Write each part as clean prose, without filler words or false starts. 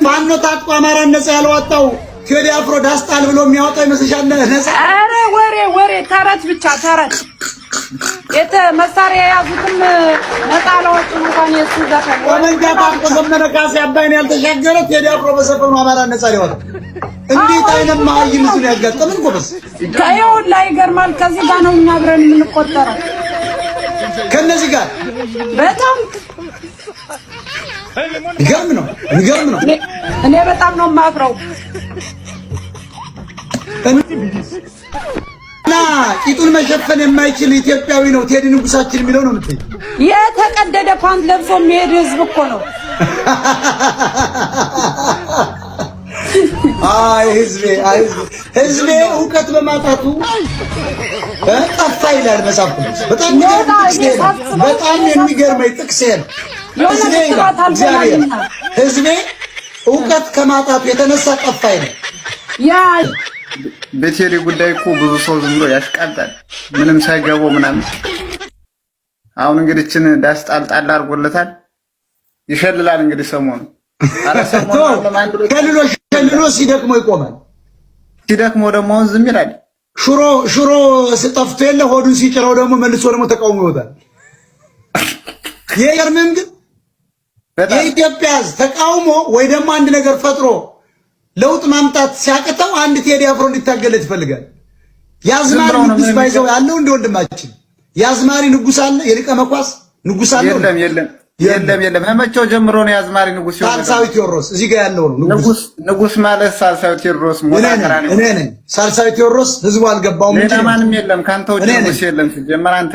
ፋኖ ታጥቆ አማራን ነፃ ያልወጣው ቴዲ አፍሮ ዳስጣል ብሎ የሚያወጣው ይመስልሻል? ነፃ ኧረ ወሬ ተረት ብቻ ተረት። መሳሪያ የያዙትም ነፃ ለወጡ እንኳን የሱ ዘፈን ወመንጃ ታጥቆ ዘመነ ካሴ አባይን ያልተሻገረ ቴዲ አፍሮ በዘፈኑ አማራን ነፃ ሊወጣ እንዴት አይነት ማይም እሱ ነው ያጋጠመን ጎበዝ። ከየው ላይ ይገርማል። ከዚህ ጋር ነው እኛ አብረን የምንቆጠረው ከነዚህ ጋር በጣም ይገርም ነው። እኔ በጣም ነው የማፍረው። እና ቂጡን መሸፈን የማይችል ኢትዮጵያዊ ነው ቴዲ ንጉሳችን የሚለው ነው የምትይ? የተቀደደ ፓንት ለብሶ የሚሄድ ህዝብ እኮ ነው። አይ ህዝቤ እውቀት በማጣቱ ጠፋ ይላል መጽሐፍ ቅዱስ። በጣም የሚገርመኝ ጥቅስ ህዝቤ እውቀት ከማጣቱ የተነሳ ጠፋ ይላል። በቴዲ ጉዳይ እኮ ብዙ ሰው ዝም ብሎ ያሽቃጣል ምንም ሳይገባው ምናምን። አሁን እንግዲህ እችን ዳስ ጣል አድርጎለታል ይሸልላል እንግዲህ ሰሞኑ ከልሎ ሲደክሞ ይቆማል። ሲደክሞ ደግሞ ዝም ይላል። ሽሮ ስጠፍቶ የለ ሆዱን ሲጭረው ደግሞ መልሶ ደግሞ ተቃውሞ ይወጣል። የየርምም ግን የኢትዮጵያ ተቃውሞ ወይ ደግሞ አንድ ነገር ፈጥሮ ለውጥ ማምጣት ሲያቅተው አንድ ቴዲ አፍሮ እንዲታገለት ይፈልጋል። የአዝማሪ ንጉስ ባይዘው ያለው እንደ ወንድማችን የአዝማሪ ንጉስ አለ፣ የሊቀ መኳስ ንጉስ አለ። የለም ከመቼው ጀምሮ ነው የአዝማሪ ንጉስ ይሆናል? ሳልሳዊ ቴዎድሮስ እዚህ ጋር ያለው ነው ንጉስ ማለት ሳልሳዊ ቴዎድሮስ ሞታከራ ነው። እኔ ነኝ ሳልሳዊ ቴዎድሮስ። ህዝቡ አልገባውም እንጂ ማንም የለም ካንተ ውጭ ንጉስ የለም። ሲጀመር አንተ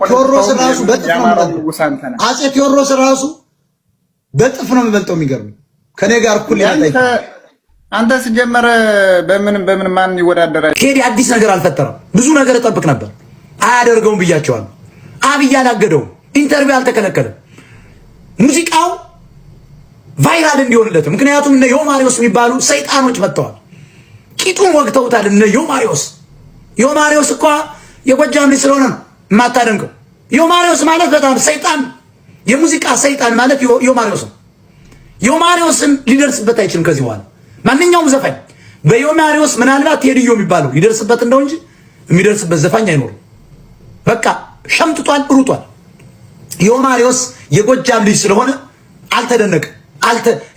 ቴዎድሮስ ራሱ በጥፍ ነው የሚበልጠው። አፄ ቴዎድሮስ ራሱ በጥፍ ነው የሚበልጠው። የሚገርም ከኔ ጋር እኩል ያጣ አንተ ሲጀመር በምን ማን ይወዳደራል? ቴዲ አዲስ ነገር አልፈጠረም። ብዙ ነገር እጠብቅ ነበር። አያደርገውም ብያቸዋለሁ። አብይ አላገደውም። ኢንተርቪው አልተከለከለም። ሙዚቃው ቫይራል እንዲሆንለት ምክንያቱም እነ ዮማሪዎስ የሚባሉ ሰይጣኖች መጥተዋል። ቂጡን ወግተውታል። እነ ዮማሪዎስ እኮ የጎጃም ልጅ ስለሆነ ነው የማታደንቀው። ዮማሪዎስ ማለት በጣም ሰይጣን፣ የሙዚቃ ሰይጣን ማለት ዮማሪዎስ ነው። ዮማሪዎስን ሊደርስበት አይችልም። ከዚህ በኋላ ማንኛውም ዘፋኝ በዮማሪዎስ ምናልባት ቴዲዮ የሚባለው ሊደርስበት እንደው እንጂ የሚደርስበት ዘፋኝ አይኖርም። በቃ ሸምጥቷል፣ ሩጧል። ዮማሪዎስ የጎጃም ልጅ ስለሆነ አልተደነቀም።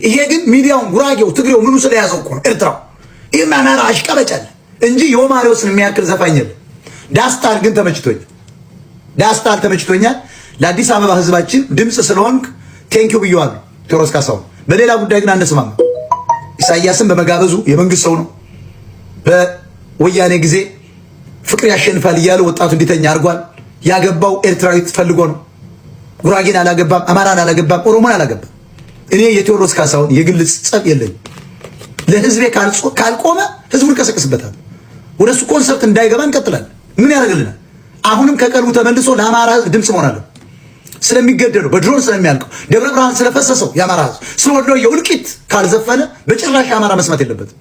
ይሄ ግን ሚዲያውን ጉራጌው፣ ትግሬው ምኑ ስለያዘው እኮ ነው። ኤርትራው ይሄም አማራ አሽቀበጫል እንጂ ዮማሪዎስን የሚያክል ዘፋኝ የለም። ዳስታል ግን ተመችቶኛል። ለአዲስ አበባ ህዝባችን ድምፅ ስለሆንክ ቴንኪው ብየዋለሁ ቴዎድሮስ ካሳሁን። በሌላ ጉዳይ ግን አንስማማ። ኢሳያስን በመጋበዙ የመንግስት ሰው ነው። በወያኔ ጊዜ ፍቅር ያሸንፋል እያለ ወጣቱ እንዲተኛ አድርጓል። ያገባው ኤርትራዊት ፈልጎ ነው። ጉራጌን አላገባም፣ አማራን አላገባም፣ ኦሮሞን አላገባም። እኔ የቴዎድሮስ ካሳሁን የግል ጸብ የለኝም። ለህዝቤ ካልቆመ ህዝቡን ቀሰቅስበታል። ወደሱ ኮንሰፕት እንዳይገባ እንቀጥላለን። ምን ያደርግልናል? አሁንም ከቀልቡ ተመልሶ ለአማራ ድምፅ መሆን አለ። ስለሚገደለው በድሮን ስለሚያልቀው ደብረ ብርሃን ስለፈሰሰው የአማራ ህዝብ ስለወደው የውልቂት ካልዘፈነ በጭራሽ አማራ መስማት የለበትም።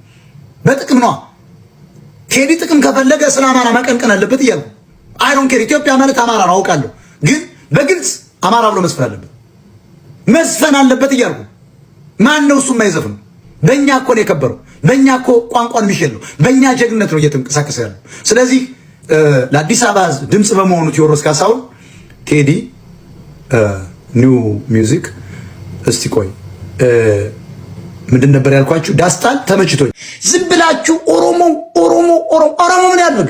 በጥቅም ነዋ። ቴዲ ጥቅም ከፈለገ ስለ አማራ መቀንቀን አለበት እያልኩ አይ ዶንት ኬር። ኢትዮጵያ ማለት አማራ ነው አውቃለሁ፣ ግን በግልጽ አማራ ብሎ መስፈን አለበት እያልኩ ማን ነው እሱ የማይዘፍነው? በእኛ እኮ ነው የከበረው። በእኛ እኮ ቋንቋን የሚሸል ነው። በእኛ ጀግነት ነው እየተንቀሳቀሰ ያለው። ስለዚህ ለአዲስ አበባ ህዝብ ድምፅ በመሆኑ ቴዎድሮስ ካሳሁን ቴዲ ኒው ሚውዚክ እስቲ ቆይ ምንድን ነበር ያልኳችሁ? ዳስታል ተመችቶኝ። ዝም ብላችሁ ኦሮሞ ምን ያድርግ?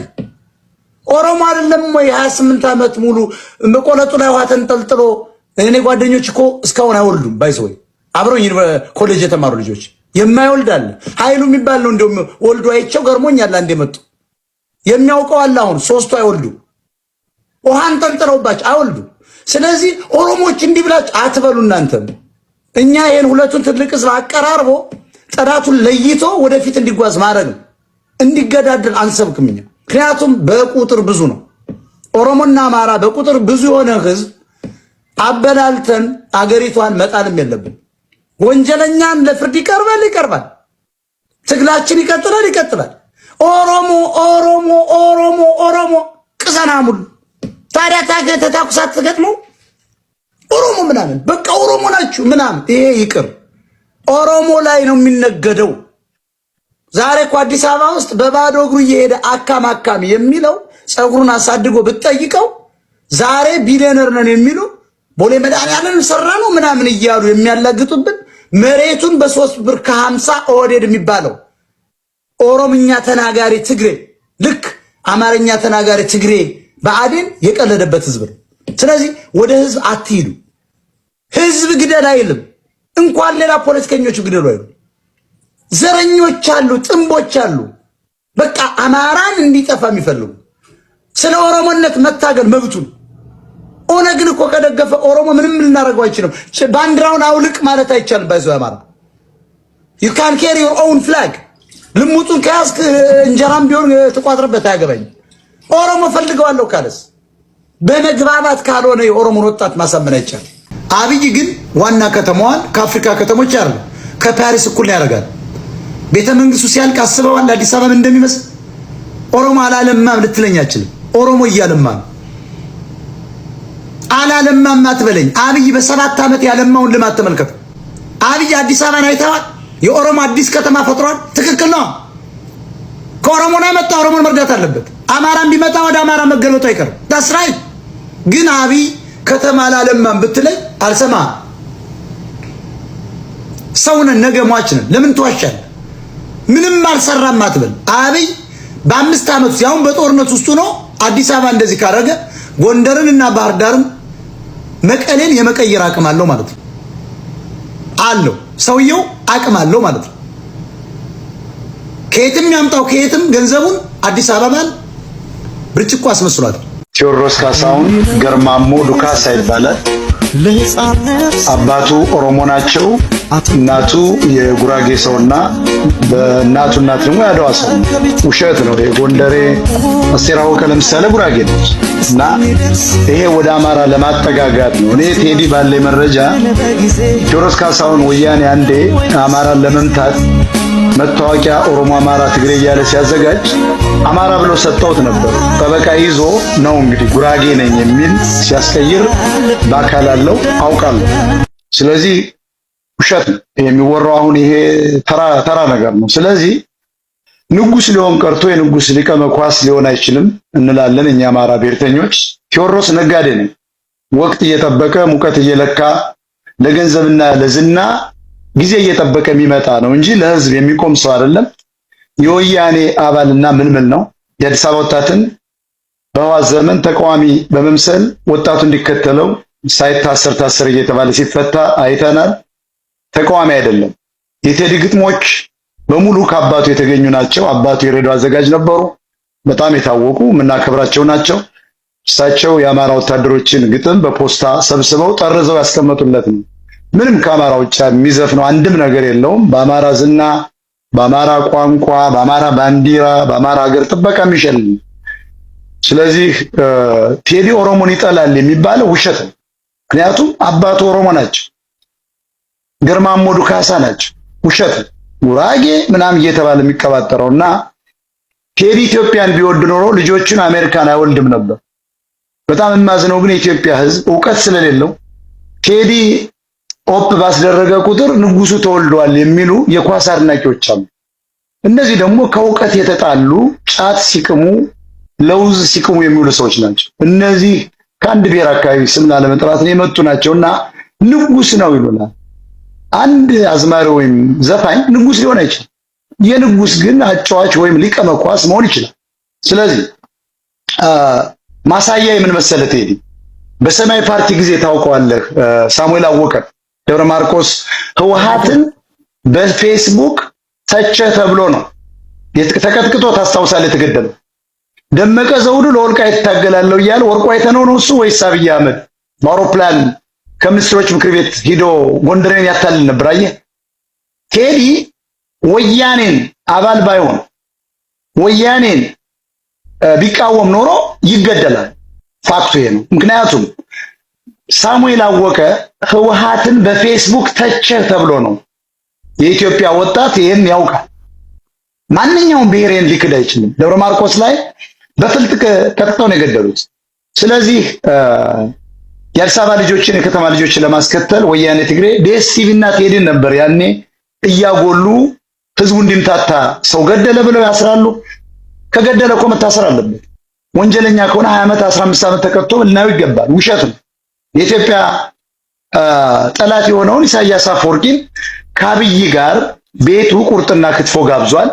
ኦሮሞ አይደለም ወይ 28 ዓመት ሙሉ መቆለጡ ላይ ውሃ ተንጠልጥሎ። እኔ ጓደኞች እኮ እስካሁን አይወልዱም። ባይዘው አብሮኝ ኮሌጅ የተማሩ ልጆች የማይወልድ አለ። ኃይሉ የሚባል ነው እንደውም ወልዶ አይቼው ገርሞኛል። አንዴ መጡ የሚያውቀው አለ። አሁን ሶስቱ አይወልዱ፣ ውሃን ተንጠለውባቸው አይወልዱ። ስለዚህ ኦሮሞች እንዲህ ብላችሁ አትበሉ እናንተም። እኛ ይሄን ሁለቱን ትልቅ ህዝብ አቀራርቦ ጠላቱን ለይቶ ወደፊት እንዲጓዝ ማድረግ ነው። እንዲገዳደል አንሰብክም እኛ። ምክንያቱም በቁጥር ብዙ ነው። ኦሮሞና አማራ በቁጥር ብዙ የሆነ ህዝብ አበላልተን አገሪቷን መጣልም የለብን። ወንጀለኛም ለፍርድ ይቀርባል። ትግላችን ይቀጥላል። ኦሮሞ ቅሰናሙል ታዲያ ተታኩሳት ትገጥመው ኦሮሞ ምናምን በቃ ኦሮሞ ናችሁ ምናምን ይሄ ይቅር። ኦሮሞ ላይ ነው የሚነገደው። ዛሬ እኮ አዲስ አበባ ውስጥ በባዶ እግሩ እየሄደ አካም የሚለው ፀጉሩን አሳድጎ ብትጠይቀው ዛሬ ቢሊዮነር ነን የሚሉ ቦሌ መድኃኒዓለም ሰራ ነው ምናምን እያሉ የሚያላግጡብን መሬቱን በ3 ብር ከ50 ኦህዴድ የሚባለው ኦሮምኛ ተናጋሪ ትግሬ ልክ አማርኛ ተናጋሪ ትግሬ ብአዴን የቀለደበት ህዝብ ነው። ስለዚህ ወደ ህዝብ አትሂዱ። ህዝብ ግደል አይልም። እንኳን ሌላ ፖለቲከኞቹ ግደሉ አይሉ። ዘረኞች አሉ፣ ጥንቦች አሉ። በቃ አማራን እንዲጠፋ የሚፈልጉ ስለ ኦሮሞነት መታገል መብቱ። ኦነግን እኮ ከደገፈ ኦሮሞ ምንም ልናደርገው አይችልም። ባንዲራውን አውልቅ ማለት አይቻልም። ባይዘው አማራ you can carry your own flag ልሙጡን ከያዝክ እንጀራም ቢሆን ተቋጥረበት አያገባኝ። ኦሮሞ ፈልገዋለሁ ካለስ በመግባባት ካልሆነ የኦሮሞን ወጣት ማሳመን አይቻልም። አብይ ግን ዋና ከተማዋን ከአፍሪካ ከተሞች ያርጋ ከፓሪስ እኩል ያደርጋል። ቤተ መንግስቱ ሲያልቅ አስበዋል አዲስ አበባ እንደሚመስል። ኦሮሞ አላለማም ልትለኝ አትችልም። ኦሮሞ እያለማ አላለማም አትበለኝ። አብይ በ7 ዓመት ያለማውን ልማት ተመልከቱ። አብይ አዲስ አበባን አይተዋል። የኦሮሞ አዲስ ከተማ ፈጥሯል። ትክክል ነው። ከኦሮሞ ነው የመጣ ኦሮሞን መርዳት አለበት። አማራን ቢመጣ ወደ አማራ መገልበጡ አይቀርም። that's right። ግን አብይ ከተማ አላለማም ብትለኝ አልሰማ። ሰውነን ነገ ሟች ነን። ለምን ትዋሻለህ? ምንም አልሰራም አትበል። አብይ በ5 ዓመት ውስጥ ያውን በጦርነት ውስጥ ነው አዲስ አበባ እንደዚህ ካረገ ጎንደርንና ባህር ዳርን መቀሌን የመቀየር አቅም አለው ማለት ነው። አለው ሰውየው አቅም አለው ማለት ነው። ከየትም ያምጣው ከየትም ገንዘቡን አዲስ አበባን ብርጭቆ አስመስሏል። ቴዎድሮስ ካሳሁን ገርማሞ ዱካሳ ይባላል። አባቱ ኦሮሞ ናቸው። እናቱ የጉራጌ ሰውና በእናቱ እናት ደግሞ ያደዋ ሰው። ውሸት ነው። የጎንደሬ አስቴር አወቀ ለምሳሌ ጉራጌ ነች እና ይሄ ወደ አማራ ለማጠጋጋት ነው። እኔ ቴዲ ባለ መረጃ ቴዎድሮስ ካሳሁን ወያኔ አንዴ አማራን ለመምታት መታወቂያ ኦሮሞ፣ አማራ፣ ትግሬ እያለ ሲያዘጋጅ አማራ ብሎ ሰጠውት ነበር። ጠበቃ ይዞ ነው እንግዲህ ጉራጌ ነኝ የሚል ሲያስቀይር በአካል አለው አውቃለሁ። ስለዚህ ውሸት ነው የሚወራው። አሁን ይሄ ተራ ነገር ነው። ስለዚህ ንጉስ ሊሆን ቀርቶ የንጉስ ሊቀ መኳስ ሊሆን አይችልም እንላለን እኛ አማራ ብሔርተኞች። ቴዎድሮስ ነጋዴ ነው። ወቅት እየጠበቀ ሙቀት እየለካ ለገንዘብና ለዝና ጊዜ እየጠበቀ የሚመጣ ነው እንጂ ለህዝብ የሚቆም ሰው አይደለም። የወያኔ አባልና ምልምል ነው። የአዲስ አበባ ወጣትን በህወሓት ዘመን ተቃዋሚ በመምሰል ወጣቱ እንዲከተለው ሳይታሰር ታሰር እየተባለ ሲፈታ አይተናል። ተቃዋሚ አይደለም። የቴዲ ግጥሞች በሙሉ ከአባቱ የተገኙ ናቸው። አባቱ የሬዲዮ አዘጋጅ ነበሩ። በጣም የታወቁ የምናከብራቸው ናቸው። እሳቸው የአማራ ወታደሮችን ግጥም በፖስታ ሰብስበው ጠርዘው ያስቀመጡለት ነው። ምንም ከአማራ ውጭ የሚዘፍነው አንድም ነገር የለውም። በአማራ ዝና፣ በአማራ ቋንቋ፣ በአማራ ባንዲራ፣ በአማራ ሀገር ጥበቃ የሚሸልም። ስለዚህ ቴዲ ኦሮሞን ይጠላል የሚባለው ውሸት ነው። ምክንያቱም አባቱ ኦሮሞ ናቸው። ገርማሞ ዱካሳ ናቸው። ውሸት ነው። ጉራጌ ምናምን እየተባለ የሚቀባጠረውና ቴዲ ኢትዮጵያን ቢወድ ኖሮ ልጆቹን አሜሪካን አይወልድም ነበር። በጣም የማዝነው ግን የኢትዮጵያ ሕዝብ ዕውቀት ስለሌለው ቴዲ ኦፕ ባስደረገ ቁጥር ንጉሱ ተወልዷል የሚሉ የኳስ አድናቂዎች አሉ። እነዚህ ደግሞ ከዕውቀት የተጣሉ ጫት ሲቅሙ ለውዝ ሲቅሙ የሚውሉ ሰዎች ናቸው። እነዚህ ከአንድ ብሔር አካባቢ ስም ላለመጥራት ነው የመጡ ናቸውና ንጉስ ነው ይሉናል። አንድ አዝማሪ ወይም ዘፋኝ ንጉስ ሊሆን አይችልም። የንጉስ ግን አጫዋች ወይም ሊቀ መኳስ መሆን ይችላል። ስለዚህ ማሳያ የምን መሰለ ቴዲ በሰማያዊ ፓርቲ ጊዜ ታውቀዋለህ። ሳሙኤል አወቀ ደብረ ማርቆስ ህወሓትን በፌስቡክ ተቸ ተብሎ ነው ተቀጥቅጦ ታስታውሳለህ የተገደለው። ደመቀ ዘውዱ ለወልቃይት ታገላለሁ እያለ ወርቁ አይተነው ነው እሱ ወይስ አብይ አህመድ በአውሮፕላን ከሚኒስትሮች ምክር ቤት ሂዶ ጎንደርን ያታልል ነበር? አየህ ቴዲ ወያኔን አባል ባይሆን ወያኔን ቢቃወም ኖሮ ይገደላል። ፋክቱ ይሄ ነው። ምክንያቱም ሳሙኤል አወቀ ህወሓትን በፌስቡክ ተቸ ተብሎ ነው። የኢትዮጵያ ወጣት ይሄን ያውቃል። ማንኛውም ብሔርን ሊክድ አይችልም። ደብረ ማርቆስ ላይ በፍልጥ ቀጥቅጠው ነው የገደሉት። ስለዚህ የአዲስ አበባ ልጆችን የከተማ ልጆችን ለማስከተል ወያኔ ትግሬ ዲኤስቲቪ እና ቴሌን ነበር ያኔ እያጎሉ ህዝቡ እንዲምታታ ሰው ገደለ ብለው ያስራሉ። ከገደለ እኮ መታሰር አለበት። ወንጀለኛ ከሆነ 20 ዓመት 15 ዓመት ተቀጥቶ ልናየው ይገባል። ውሸት ነው። የኢትዮጵያ ጠላት የሆነውን ኢሳያስ አፈወርቂን ከአብይ ጋር ቤቱ ቁርጥና ክትፎ ጋብዟል።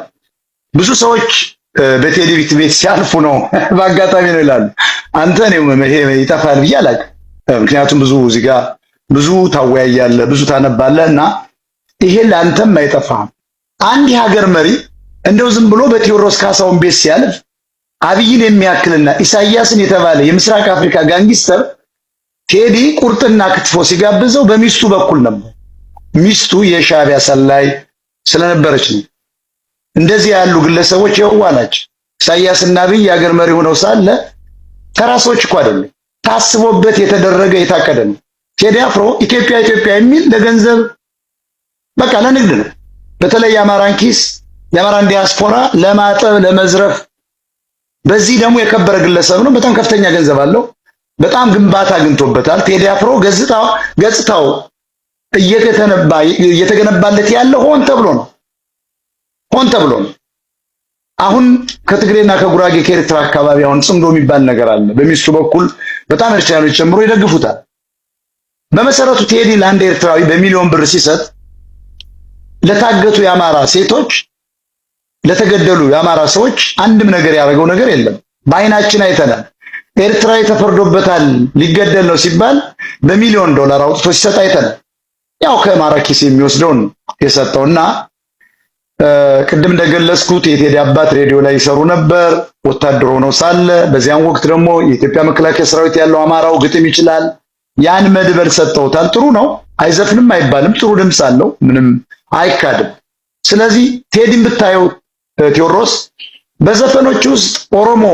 ብዙ ሰዎች በቴሌቪዥን ቤት ሲያልፉ ነው በአጋጣሚ ነው ይላሉ። አንተ ነው ይሄ ይጠፋል ብዬ አላውቅም። ምክንያቱም ብዙ እዚህ ጋር ብዙ ታወያያለህ፣ ብዙ ታነባለህ እና ይሄ ለአንተም አይጠፋም። አንድ የሀገር መሪ እንደው ዝም ብሎ በቴዎድሮስ ካሳሁን ቤት ሲያልፍ አብይን የሚያክልና ኢሳያስን የተባለ የምስራቅ አፍሪካ ጋንጊስተር ቴዲ ቁርጥና ክትፎ ሲጋብዘው በሚስቱ በኩል ነበር። ሚስቱ የሻዕቢያ ሰላይ ስለነበረች ነው። እንደዚህ ያሉ ግለሰቦች የዋህ ናቸው። ኢሳያስና አብይ የሀገር መሪ ሆነው ሳለ ተራ ሰዎች እኮ አይደለም። ታስቦበት የተደረገ የታቀደ ነው። ቴዲ አፍሮ ኢትዮጵያ ኢትዮጵያ የሚል ለገንዘብ በቃ ለንግድ ነው። በተለይ የአማራን ኪስ የአማራን ዲያስፖራ ለማጠብ ለመዝረፍ። በዚህ ደግሞ የከበረ ግለሰብ ነው። በጣም ከፍተኛ ገንዘብ አለው። በጣም ግንባታ አግኝቶበታል። ቴዲ አፍሮ ገጽታው እየተገነባለት ያለው ሆን ተብሎ ነው። አሁን ከትግሬና ከጉራጌ ከኤርትራ አካባቢ አሁን ጽምዶ የሚባል ነገር አለ። በሚስቱ በኩል በጣም ኤርትራኖች ጨምሮ ይደግፉታል። በመሰረቱ ቴዲ ለአንድ ኤርትራዊ በሚሊዮን ብር ሲሰጥ ለታገቱ የአማራ ሴቶች፣ ለተገደሉ የአማራ ሰዎች አንድም ነገር ያደረገው ነገር የለም። በአይናችን አይተናል። ኤርትራዊ ተፈርዶበታል ሊገደል ነው ሲባል በሚሊዮን ዶላር አውጥቶ ሲሰጥ አይተናል። ያው ከአማራ ኪስ የሚወስደውን የሰጠውና ቅድም እንደገለጽኩት የቴዲ አባት ሬዲዮ ላይ ይሰሩ ነበር ወታደር ሆነው ሳለ። በዚያን ወቅት ደግሞ የኢትዮጵያ መከላከያ ሰራዊት ያለው አማራው ግጥም ይችላል። ያን መድበል ሰጠውታል። ጥሩ ነው፣ አይዘፍንም አይባልም። ጥሩ ድምፅ አለው፣ ምንም አይካድም። ስለዚህ ቴዲን ብታየው ቴዎድሮስ በዘፈኖች ውስጥ ኦሮሞ፣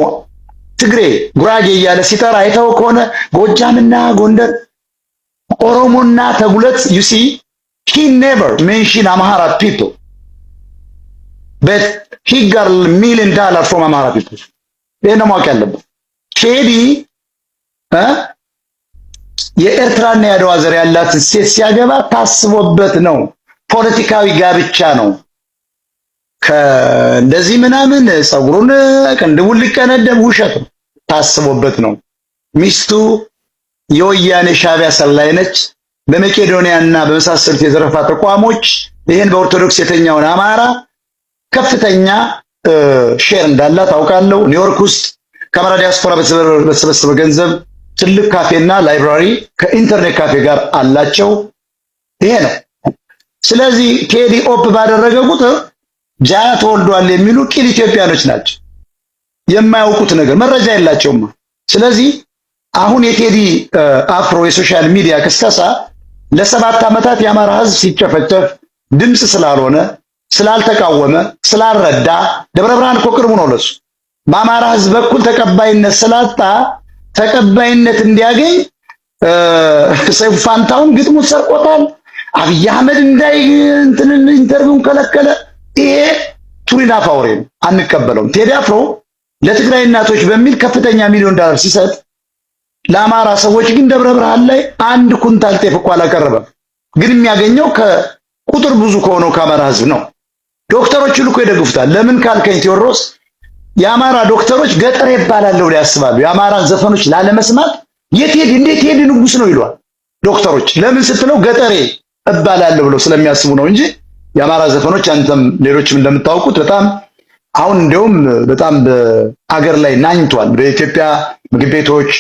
ትግሬ፣ ጉራጌ እያለ ሲጠራ አይተው ከሆነ ጎጃምና ጎንደር፣ ኦሮሞና ተጉለት you see he never mention Amhara people but he got $1 million from Amhara people. ይሄን ነው ማወቅ ያለበት። ቴዲ የኤርትራና የአድዋ ዘር ያላትን ሴት ሲያገባ ታስቦበት ነው። ፖለቲካዊ ጋብቻ ነው። ከእንደዚህ ምናምን ጸጉሩን ቅንድቡን ሊቀነደም ውሸት ነው። ታስቦበት ነው። ሚስቱ የወያኔ ሻዕቢያ ሰላይ ነች። በመቄዶንያና በመሳሰሉት የዘረፋ ተቋሞች ይሄን በኦርቶዶክስ የተኛውን አማራ ከፍተኛ ሼር እንዳላት አውቃለሁ። ኒውዮርክ ውስጥ ከአማራ ዲያስፖራ በተሰበሰበ ገንዘብ ትልቅ ካፌና ላይብራሪ ከኢንተርኔት ካፌ ጋር አላቸው። ይሄ ነው። ስለዚህ ቴዲ ኦፕ ባደረገ ቁጥር ጃያ ተወልዷል የሚሉ ቂል ኢትዮጵያኖች ናቸው። የማያውቁት ነገር መረጃ የላቸውም። ስለዚህ አሁን የቴዲ አፍሮ የሶሻል ሚዲያ ቅስቀሳ ለ7 ዓመታት የአማራ ሕዝብ ሲጨፈጨፍ ድምጽ ስላልሆነ ስላልተቃወመ ስላልረዳ ደብረ ብርሃን እኮ ቅርቡ ነው ለሱ በአማራ ሕዝብ በኩል ተቀባይነት ስላጣ ተቀባይነት እንዲያገኝ ሰይፉ ፋንታውን ግጥሙ ሰርቆታል። አብይ አህመድ እንዳይ ኢንተርቪውን ከለከለ። ይሄ ቱሪና ፋውሬ ነው፣ አንቀበለውም። ቴዲ አፍሮ ለትግራይ እናቶች በሚል ከፍተኛ $1 ሚሊዮን ሲሰጥ ለአማራ ሰዎች ግን ደብረ ብርሃን ላይ 1 ኩንታል ጤፍ እንኳን አላቀረበም። ግን የሚያገኘው ከቁጥር ብዙ ከሆነው ከአማራ ህዝብ ነው። ዶክተሮች ልኮ ይደግፉታል። ለምን ካልከኝ ቴዎድሮስ የአማራ ዶክተሮች ገጠር ይባላል ብለው ያስባሉ። የአማራን ዘፈኖች ላለመስማት እንዴት ቴዲ ንጉስ ነው ይሏል ዶክተሮች። ለምን ስትለው ገጠሬ እባላለሁ ብለው ስለሚያስቡ ነው እንጂ የአማራ ዘፈኖች አንተም ሌሎችም እንደምታውቁት በጣም አሁን እንደውም በጣም በአገር ላይ ናኝቷል። በኢትዮጵያ ምግብ ቤቶች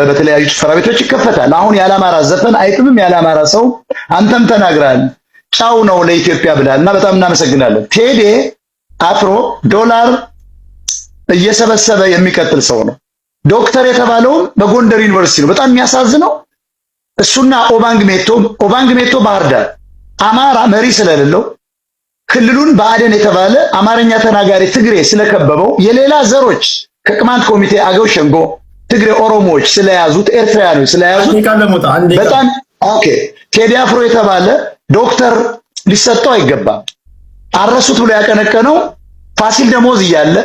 በተለያዩ ጭፈራ ቤቶች ይከፈታል። አሁን ያለአማራ ዘፈን አይጥምም። ያለአማራ ሰው አንተም ተናግራል ጫው ነው ለኢትዮጵያ ብላልና በጣም እናመሰግናለን። ቴዲ አፍሮ ዶላር እየሰበሰበ የሚቀጥል ሰው ነው። ዶክተር የተባለው በጎንደር ዩኒቨርሲቲ ነው። በጣም የሚያሳዝነው እሱና ኦባንግ ሜቶ ባህር ዳር አማራ መሪ ስለሌለው ክልሉን በአደን የተባለ አማርኛ ተናጋሪ ትግሬ ስለከበበው የሌላ ዘሮች ከቅማንት ኮሚቴ አገው ሸንጎ ትግሬ ኦሮሞዎች ስለያዙት ኤርትራውያኖች ስለያዙት በጣም ኦኬ። ቴዲ አፍሮ የተባለ ዶክተር ሊሰጠው አይገባም። አረሱት ብሎ ያቀነቀነው ፋሲል ደሞዝ እያለ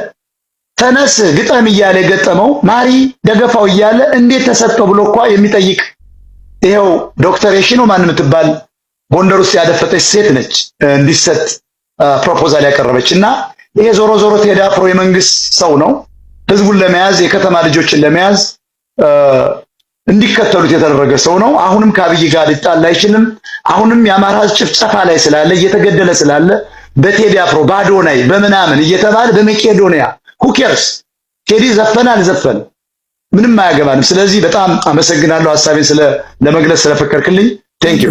ተነስ ግጠም እያለ ገጠመው ማሪ ደገፋው እያለ እንዴት ተሰጠው ብሎ እንኳን የሚጠይቅ ይኸው ዶክተር የሺኖ ማን የምትባል ጎንደር ውስጥ ያደፈጠች ሴት ነች እንዲሰጥ ፕሮፖዛል ያቀረበች እና ይሄ ዞሮ ዞሮ ቴዲ አፍሮ የመንግስት ሰው ነው። ህዝቡን ለመያዝ የከተማ ልጆችን ለመያዝ እንዲከተሉት የተደረገ ሰው ነው። አሁንም ከአብይ ጋር ሊጣላ አይችልም። አሁንም የአማራ ህዝብ ጭፍጨፋ ላይ ስላለ እየተገደለ ስላለ በቴዲ አፍሮ በአዶናይ በምናምን እየተባለ በመቄዶንያ ሁኬርስ ቴዲ ዘፈነ አልዘፈነ ምንም አያገባንም። ስለዚህ በጣም አመሰግናለሁ ሐሳቤን ለመግለጽ ስለፈቀድክልኝ። ቴንክ ዩ